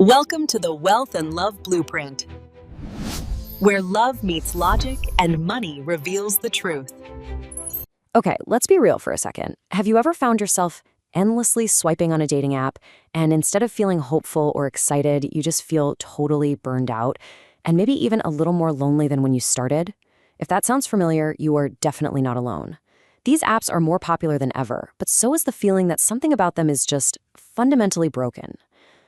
Welcome to the Wealth and Love Blueprint, where love meets logic and money reveals the truth. Okay, let's be real for a second. Have you ever found yourself endlessly swiping on a dating app, and instead of feeling hopeful or excited, you just feel totally burned out, and maybe even a little more lonely than when you started? If that sounds familiar, you are definitely not alone. These apps are more popular than ever, but so is the feeling that something about them is just fundamentally broken.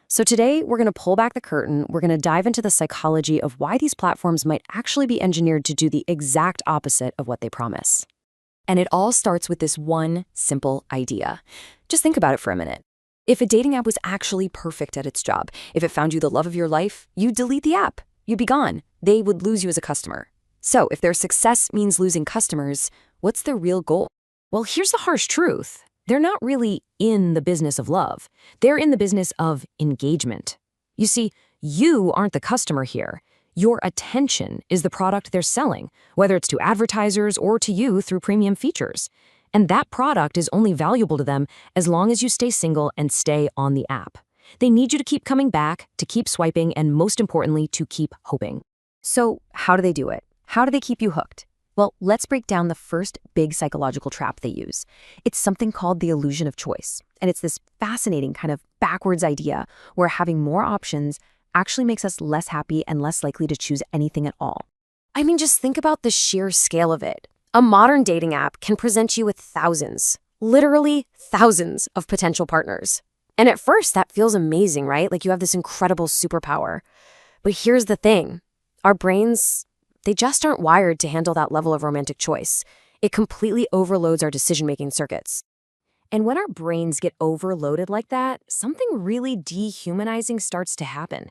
So today, we're going to pull back the curtain. We're going to dive into the psychology of why these platforms might actually be engineered to do the exact opposite of what they promise. And it all starts with this one simple idea. Just think about it for a minute. If a dating app was actually perfect at its job, if it found you the love of your life, you'd delete the app. You'd be gone. They would lose you as a customer. So if their success means losing customers, what's their real goal? Well, here's the harsh truth. They're not really in the business of love. They're in the business of engagement. You see, you aren't the customer here. Your attention is the product they're selling, whether it's to advertisers or to you through premium features. And that product is only valuable to them as long as you stay single and stay on the app. They need you to keep coming back, to keep swiping, and most importantly, to keep hoping. So how do they do it? How do they keep you hooked? Well, let's break down the first big psychological trap they use. It's something called the illusion of choice. And it's this fascinating kind of backwards idea where having more options actually makes us less happy and less likely to choose anything at all. I mean, just think about the sheer scale of it. A modern dating app can present you with thousands, literally thousands of potential partners. And at first, that feels amazing, right? Like you have this incredible superpower. But here's the thing. Our brains, they just aren't wired to handle that level of romantic choice. It completely overloads our decision-making circuits. And when our brains get overloaded like that, something really dehumanizing starts to happen.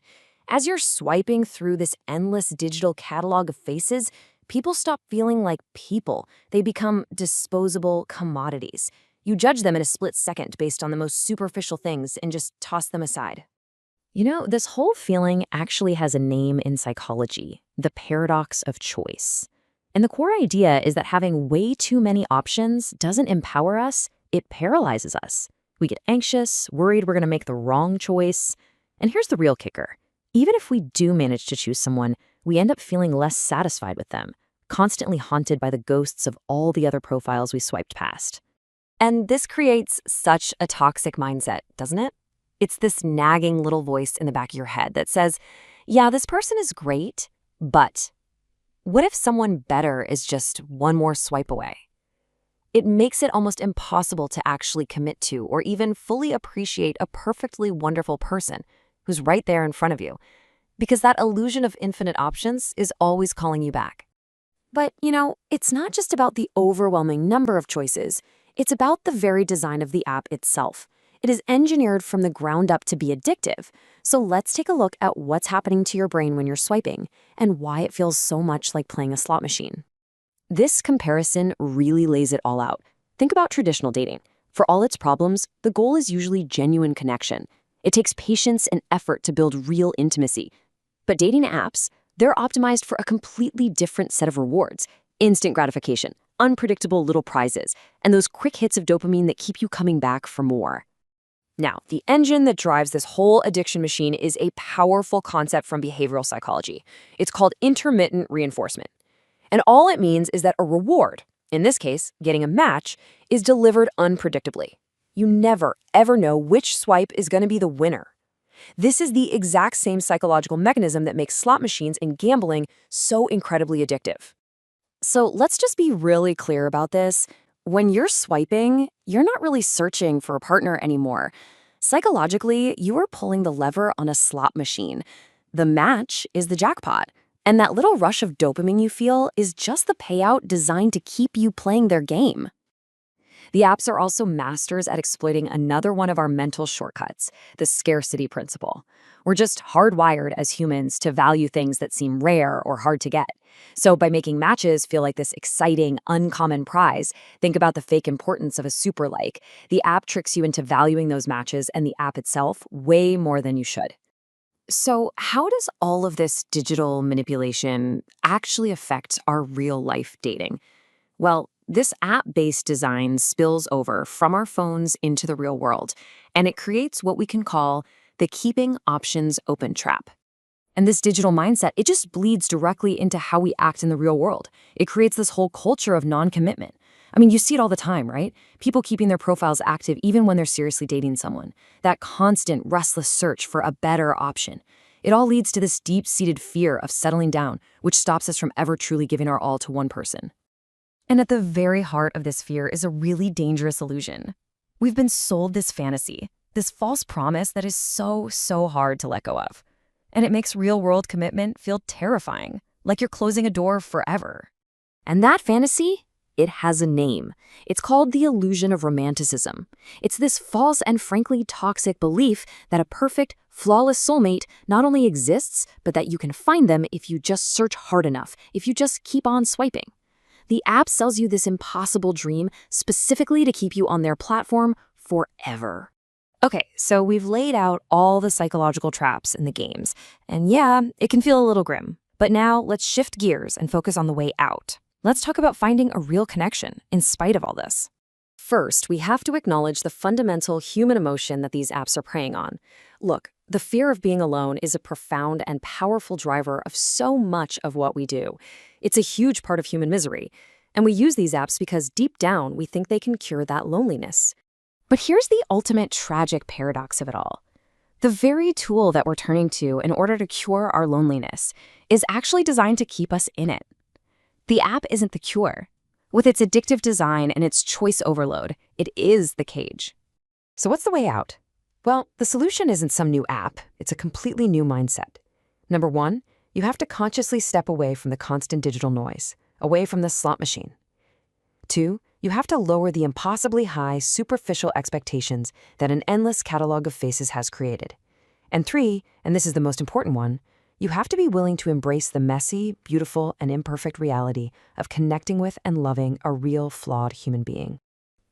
As you're swiping through this endless digital catalog of faces, people stop feeling like people. They become disposable commodities. You judge them in a split second based on the most superficial things and just toss them aside. You know, this whole feeling actually has a name in psychology, the paradox of choice. And the core idea is that having way too many options doesn't empower us, it paralyzes us. We get anxious, worried we're going to make the wrong choice. And here's the real kicker. Even if we do manage to choose someone, we end up feeling less satisfied with them, constantly haunted by the ghosts of all the other profiles we swiped past. And this creates such a toxic mindset, doesn't it? It's this nagging little voice in the back of your head that says, yeah, this person is great, but what if someone better is just one more swipe away? It makes it almost impossible to actually commit to or even fully appreciate a perfectly wonderful person who's right there in front of you, because that illusion of infinite options is always calling you back. But, you know, it's not just about the overwhelming number of choices. It's about the very design of the app itself. It is engineered from the ground up to be addictive. So let's take a look at what's happening to your brain when you're swiping and why it feels so much like playing a slot machine. This comparison really lays it all out. Think about traditional dating. For all its problems, the goal is usually genuine connection. It takes patience and effort to build real intimacy. But dating apps, they're optimized for a completely different set of rewards. Instant gratification, unpredictable little prizes, and those quick hits of dopamine that keep you coming back for more. Now, the engine that drives this whole addiction machine is a powerful concept from behavioral psychology. It's called intermittent reinforcement. And all it means is that a reward, in this case, getting a match, is delivered unpredictably. You never, ever know which swipe is going to be the winner. This is the exact same psychological mechanism that makes slot machines and gambling so incredibly addictive. So let's just be really clear about this. When you're swiping, you're not really searching for a partner anymore. Psychologically, you are pulling the lever on a slot machine. The match is the jackpot, and that little rush of dopamine you feel is just the payout designed to keep you playing their game. The apps are also masters at exploiting another one of our mental shortcuts, the scarcity principle. We're just hardwired as humans to value things that seem rare or hard to get. So by making matches feel like this exciting, uncommon prize, think about the fake importance of a super like. The app tricks you into valuing those matches and the app itself way more than you should. So how does all of this digital manipulation actually affect our real-life dating? Well, this app-based design spills over from our phones into the real world, and it creates what we can call the keeping options open trap. And this digital mindset, it just bleeds directly into how we act in the real world. It creates this whole culture of non-commitment. I mean, you see it all the time, right? People keeping their profiles active even when they're seriously dating someone. That constant, restless search for a better option. It all leads to this deep-seated fear of settling down, which stops us from ever truly giving our all to one person. And at the very heart of this fear is a really dangerous illusion. We've been sold this fantasy, this false promise that is so hard to let go of. And it makes real-world commitment feel terrifying, like you're closing a door forever. And that fantasy? It has a name. It's called the illusion of romanticism. It's this false and frankly toxic belief that a perfect, flawless soulmate not only exists, but that you can find them if you just search hard enough, if you just keep on swiping. The app sells you this impossible dream specifically to keep you on their platform forever. Okay, so we've laid out all the psychological traps in the games, and yeah, it can feel a little grim. But now let's shift gears and focus on the way out. Let's talk about finding a real connection in spite of all this. First, we have to acknowledge the fundamental human emotion that these apps are preying on. Look, the fear of being alone is a profound and powerful driver of so much of what we do. It's a huge part of human misery, and we use these apps because deep down we think they can cure that loneliness. But here's the ultimate tragic paradox of it all. The very tool that we're turning to in order to cure our loneliness is actually designed to keep us in it. The app isn't the cure. With its addictive design and its choice overload, it is the cage. So what's the way out? Well, the solution isn't some new app. It's a completely new mindset. Number one, you have to consciously step away from the constant digital noise, away from the slot machine. Two, you have to lower the impossibly high, superficial expectations that an endless catalog of faces has created. And three, and this is the most important one, you have to be willing to embrace the messy, beautiful, and imperfect reality of connecting with and loving a real, flawed human being.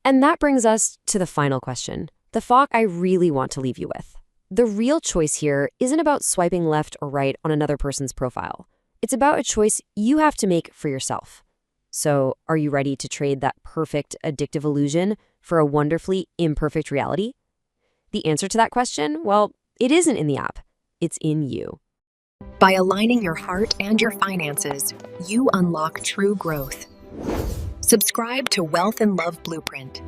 And that brings us to the final question, the thought I really want to leave you with. The real choice here isn't about swiping left or right on another person's profile. It's about a choice you have to make for yourself. So, are you ready to trade that perfect, addictive illusion for a wonderfully imperfect reality? The answer to that question, well, it isn't in the app. It's in you. By aligning your heart and your finances, you unlock true growth. Subscribe to Wealth and Love Blueprint,